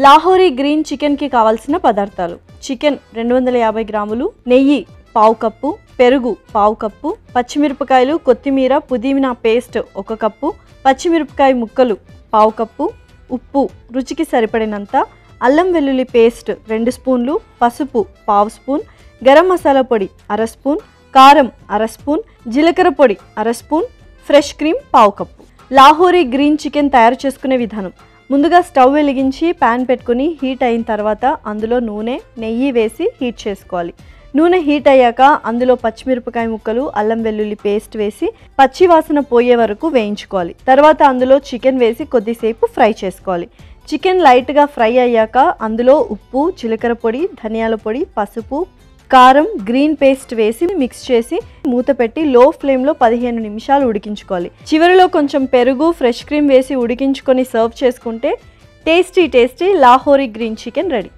Lahori green చికెన్కి కావాల్సిన పదార్థాలు: చికెన్ 250 గ్రాములు, నెయ్యి పావు కప్పు, పెరుగు పావు కప్పు, పచ్చిమిరపకాయలు, కొత్తిమీర, పుదీనా పేస్ట్ 1 కప్పు, పచ్చిమిరపకాయ ముక్కలు పావు కప్పు, ఉప్పు రుచికి సరిపడినంత, అల్లం వెల్లుల్లి పేస్ట్ 2 స్పూన్లు, పసుపు పావు స్పూన్, గరం మసాలా పొడి 1/2 స్పూన్, కారం 1/2 స్పూన్, జీలకర్ర పొడి 1/2 స్పూన్, ఫ్రెష్ క్రీమ్ పావు కప్పు. లాహోరీ గ్రీన్ చికెన్ తయారు చేసుకునే విధానం: ముందుగా స్టవ్ వెలిగించి ప్యాన్ పెట్టుకుని హీట్ అయిన తర్వాత అందులో నూనె, నెయ్యి వేసి హీట్ చేసుకోవాలి. నూనె హీట్ అయ్యాక అందులో పచ్చిమిరపకాయ ముక్కలు, అల్లం వెల్లుల్లి పేస్ట్ వేసి పచ్చి వాసన పోయే వరకు వేయించుకోవాలి. తర్వాత అందులో చికెన్ వేసి కొద్దిసేపు ఫ్రై చేసుకోవాలి. చికెన్ లైట్గా ఫ్రై అయ్యాక అందులో ఉప్పు, జీలకర్ర పొడి, ధనియాల పొడి, పసుపు, కారం, గ్రీన్ పేస్ట్ వేసి మిక్స్ చేసి మూత పెట్టి లో ఫ్లేమ్లో 15 నిమిషాలు ఉడికించుకోవాలి. చివరిలో కొంచెం పెరుగు, ఫ్రెష్ క్రీమ్ వేసి ఉడికించుకొని సర్వ్ చేసుకుంటే tasty Lahori green chicken ready.